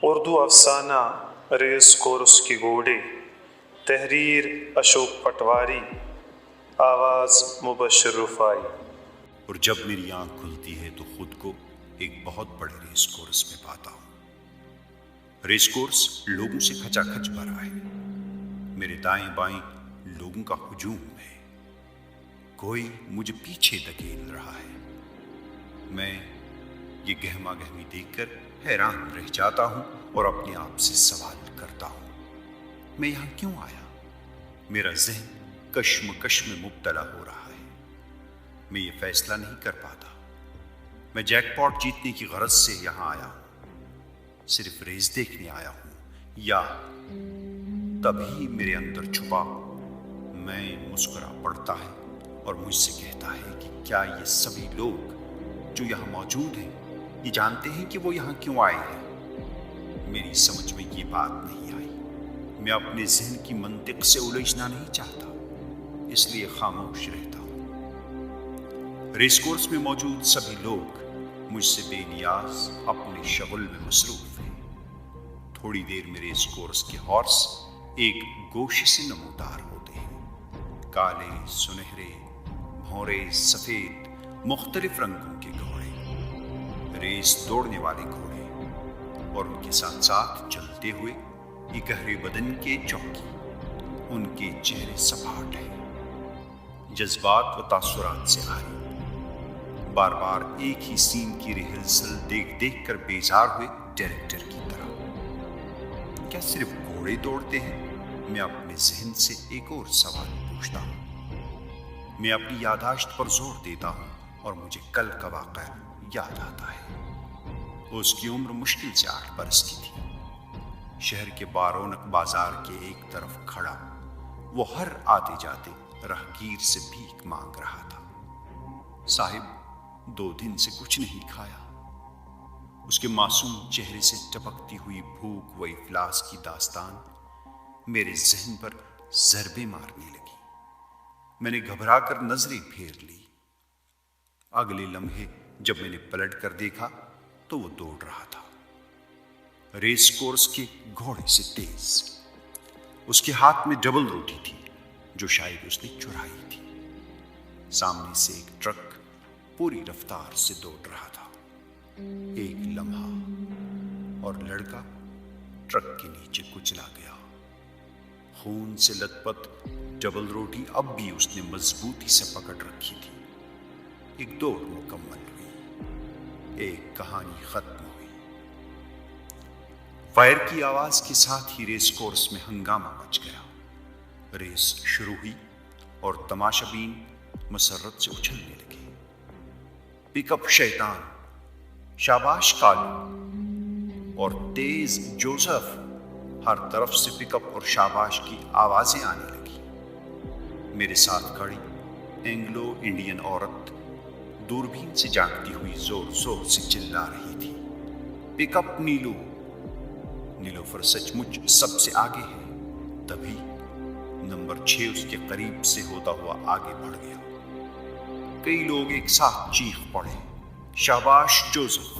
اردو افسانہ race course کی گھوڑے، تحریر اشوک پٹواری، آواز مبشر رفائی۔ اور جب میری آنکھ کھلتی ہے تو خود کو ایک بہت بڑے ریس کورس میں پاتا ہوں۔ ریس کورس لوگوں سے کھچا کھچ بھرا ہے، میرے دائیں بائیں لوگوں کا ہجوم ہے، کوئی مجھے پیچھے دھکیل رہا ہے۔ میں یہ گہما گہمی دیکھ کر حیران رہ جاتا ہوں اور اپنے آپ سے سوال کرتا ہوں، میں یہاں کیوں آیا؟ میرا ذہن کشمکش میں مبتلا ہو رہا ہے، میں یہ فیصلہ نہیں کر پاتا۔ میں جیک پاٹ جیتنے کی غرض سے یہاں آیا ہوں، صرف ریس دیکھنے آیا ہوں، یا تبھی میرے اندر چھپا میں مسکرا پڑتا ہے اور مجھ سے کہتا ہے کہ کیا یہ سبھی لوگ جو یہاں موجود ہیں یہ جانتے ہیں کہ وہ یہاں کیوں آئے ہیں؟ میری سمجھ میں یہ بات نہیں آئی۔ میں اپنے ذہن کی منطق سے الجھنا نہیں چاہتا، اس لیے خاموش رہتا ہوں۔ ریس کورس میں موجود سبھی لوگ مجھ سے بے نیاز اپنے شغل میں مصروف ہیں۔ تھوڑی دیر میں ریس کورس کے ہارس ایک گوشے سے نمودار ہوتے ہیں، کالے، سنہرے، بھورے، سفید، مختلف رنگوں کے گھوڑے، ریس دوڑنے والے گھوڑے، اور ان کے ساتھ ساتھ چلتے ہوئے ایک گہرے بدن کے جوکی۔ ان کے چہرے سپاٹ ہیں، جذبات و تاثرات سے آئے، بار بار ایک ہی سین کی ریہرسل دیکھ دیکھ کر بیزار ہوئے ڈائریکٹر کی طرح۔ کیا صرف گھوڑے دوڑتے ہیں؟ میں اپنے ذہن سے ایک اور سوال پوچھتا ہوں۔ میں اپنی یادداشت پر زور دیتا ہوں اور مجھے کل کا واقعہ یاد آتا ہے۔ اس کی عمر مشکل سے 8 برس کی تھی۔ شہر کے بارونق بازار کے ایک طرف کھڑا وہ ہر آتے جاتے راہگیر سے بھیک مانگ رہا تھا۔ صاحب، 2 دن سے کچھ نہیں کھایا۔ اس کے معصوم چہرے سے ٹپکتی ہوئی بھوک و افلاس کی داستان میرے ذہن پر ضربیں مارنے لگی۔ میں نے گھبرا کر نظریں پھیر لی۔ اگلے لمحے جب میں نے پلٹ کر دیکھا تو وہ دوڑ رہا تھا، ریس کورس کے گھوڑے سے تیز۔ اس کے ہاتھ میں ڈبل روٹی تھی جو شاید اس نے چرائی تھی۔ سامنے سے ایک ٹرک پوری رفتار سے دوڑ رہا تھا۔ ایک لمحہ اور لڑکا ٹرک کے نیچے کچلا گیا۔ خون سے لت پت ڈبل روٹی اب بھی اس نے مضبوطی سے پکڑ رکھی تھی۔ ایک دوڑ مکمل ہوئی، ایک کہانی ختم ہوئی۔ فائر کی آواز کے ساتھ ہی ریس کورس میں ہنگامہ مچ گیا۔ ریس شروع ہوئی اور تماشا بین مسرت سے اچھلنے لگے۔ پک اپ شیطان، شاباش کالو اور تیز جوزف، ہر طرف سے پک اپ اور شاباش کی آوازیں آنے لگی۔ میرے ساتھ کھڑی اینگلو انڈین عورت دوربین سے جھانکتی ہوئی زور زور سے چلا رہی تھی، پک اپ نیلو۔ نیلوفر سچ مچ سب سے آگے ہے۔ تبھی نمبر 6 اس کے قریب سے ہوتا ہوا آگے بڑھ گیا۔ کئی لوگ ایک ساتھ چیخ پڑے، شاباش جوزف۔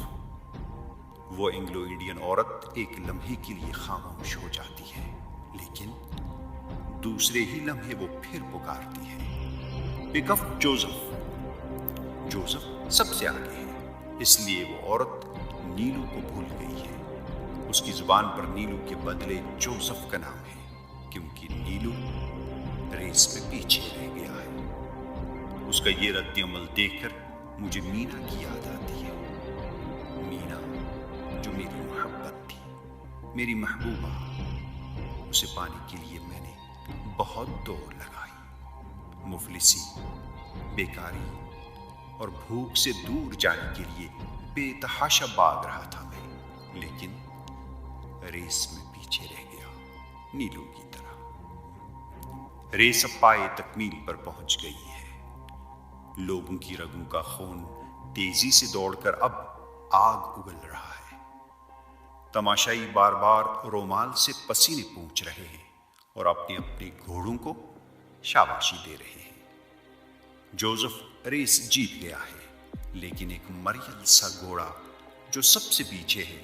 وہ اینگلو انڈین عورت ایک لمحے کے لیے خاموش ہو جاتی ہے، لیکن دوسرے ہی لمحے وہ پھر پکارتی ہے، پک اپ جوزف۔ جوزف سب سے آگے ہے، اس لیے وہ عورت نیلو کو بھول گئی ہے۔ اس کی زبان پر نیلو کے بدلے جوزف کا نام ہے، کیونکہ نیلو ریس میں پیچھے رہ گیا ہے۔ اس کا یہ رد عمل دیکھ کر مجھے مینا کی یاد آتی ہے۔ مینا جو میری محبت تھی، میری محبوبہ۔ اسے پانے کے لیے میں نے بہت دوڑ لگائی۔ مفلسی، بیکاری اور بھوک سے دور جانے کے لیے بے تحاشا بھاگ رہا تھا میں، لیکن ریس میں پیچھے رہ گیا، نیلو کی طرح۔ ریس اب پائے تکمیل پر پہنچ گئی ہے۔ لوگوں کی رگوں کا خون تیزی سے دوڑ کر اب آگ اگل رہا ہے۔ تماشائی بار بار رومال سے پسینے پونچھ رہے ہیں اور اپنے اپنے گھوڑوں کو شاباشی دے رہے ہیں۔ جوزف ریس جیت گیا ہے، لیکن ایک مریل سا گھوڑا جو سب سے پیچھے ہے